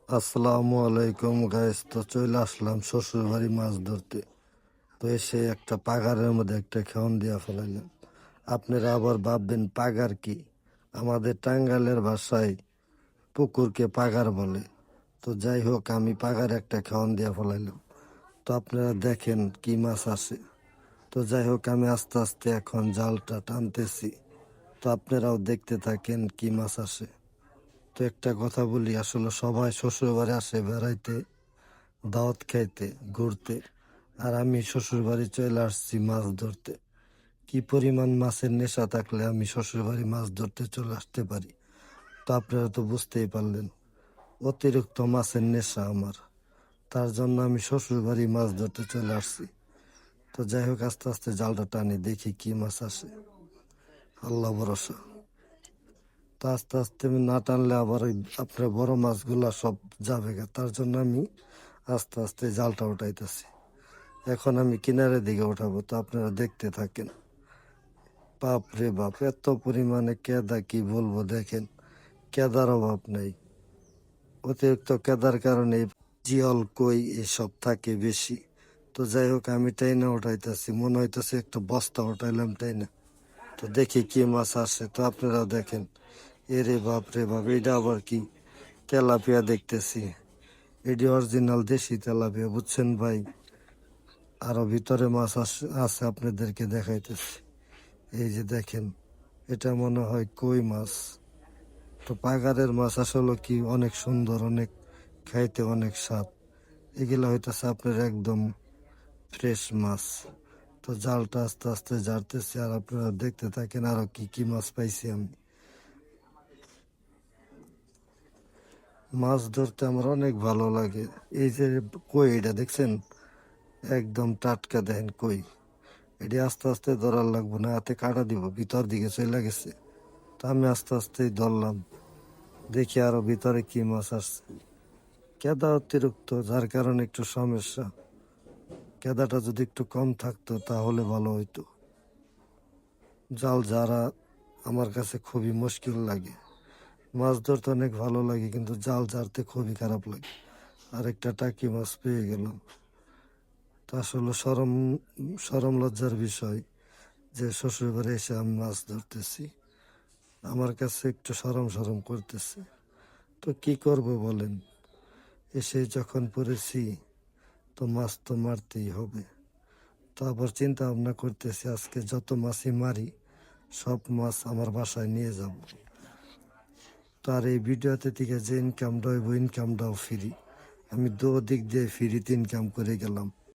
আসসালামু আলাইকুম গাইস। তো চলে আসলাম শ্বশুর বাড়ি মাছ ধরতে। তো এসে একটা পাগারের মধ্যে একটা খেয়ন দিয়া ফেলাইলাম। আপনারা আবার ভাববেন পাগার কি? আমাদের টাঙ্গাইলের ভাষায় পুকুরকে পাগার বলে। তো যাই হোক, আমি পাগার একটা খেয়ন দিয়া ফেলাইলাম। তো আপনারা দেখেন কি মাছ আসে। তো যাই হোক, আমি আস্তে আস্তে এখন জালটা টানতেছি। তো আপনারাও দেখতে থাকেন কি মাছ আসে। তো একটা কথা বলি, আসলে সবাই শ্বশুর বাড়ি আসে বেড়াইতে, দাওয়াত খাইতে, ঘুরতে। আর আমি শ্বশুর বাড়ি চলে আসছি মাছ ধরতে। কি পরিমাণ মাছের নেশা থাকলে আমি শ্বশুর বাড়ি মাছ ধরতে চলে আসতে পারি, তো আপনারা তো বুঝতেই পারলেন। অতিরিক্ত মাছের নেশা আমার, তার জন্য আমি শ্বশুর বাড়ি মাছ ধরতে চলে আসছি। তো যাই হোক, আস্তে আস্তে জালটা টানি, দেখি কি মাছ আসে। আল্লাহ ভরসা। তো আস্তে আস্তে আমি না টানলে আবার ওই আপনার বড় মাছগুলা সব যাবে গা, তার জন্য আমি আস্তে আস্তে জালটা উঠাইতেছি। এখন আমি কিনারের দিকে উঠাবো, তো আপনারা দেখতে থাকেন। বাপ রে বাপ, এত পরিমাণে কেদা, কি বলবো, দেখেন। কেদার অভাব নেই। অতিরিক্ত কেদার কারণে জিয়ল, কই এসব থাকে বেশি। তো যাই হোক, আমি টাইনা উঠাইতেছি, মনে হইতেছে একটা বস্তা উঠাইলাম টাইনা। তো দেখি কি মাছ আসে, তো আপনারাও দেখেন। এরে বাপ রে বাপ, এটা আবার কি? তেলাপিয়া দেখতেছি। এটি অরিজিনাল দেশি তেলাপিয়া, বুঝছেন ভাই। আরো ভিতরে মাছ আছে, আপনাদেরকে দেখাইতেছি। এই যে দেখেন, এটা মনে হয় কই মাছ। তো পাগারের মাছ আসলে কি অনেক সুন্দর, অনেক খাইতে অনেক স্বাদ। এগুলো হইতেছে আপনার একদম ফ্রেশ মাছ। তো জালটা আস্তে আস্তে জারতেছি, আর আপনারা দেখতে থাকেন আরো কি কি মাছ পাইছি আমি। মাছ ধরতে আমার অনেক ভালো লাগে। এই যে কই, এটা দেখছেন, একদম টাটকা, দেখেন কই। এটি আস্তে আস্তে ধরার লাগবো না, হাতে কাটা দিব, ভিতর দিকে চলে গেছে। তো আমি আস্তে আস্তেই ধরলাম, দেখি আরো ভিতরে কি মাছ আসছে। কেদা অতিরিক্ত, যার কারণে একটু সমস্যা। কেদাটা যদি একটু কম থাকতো তাহলে ভালো হইতো। জাল যারা আমার কাছে খুবই মুশকিল লাগে। মাছ ধরতে অনেক ভালো লাগে, কিন্তু জাল জারতে খুবই খারাপ লাগে। আর একটা টাকি মাছ পেয়ে গেলাম। তা আসলে সরম লজ্জার বিষয় যে শ্বশুর বাড়ি এসে আমি মাছ ধরতেছি। আমার কাছে একটু সরম সরম করতেছে। তো কি করব বলেন, এসে যখন পড়েছি, তো মাছ তো মারতেই হবে। তো আবার চিন্তা ভাবনা করতেছি, আজকে যত মাছই মারি সব মাছ আমার বাসায় নিয়ে যাব। তার এই ভিডিওতে থেকে যে ইনকামটা হইব, ইনকামটাও ফ্রি। আমি দু দিক দিয়ে ফ্রিতে ইনকাম করে গেলাম।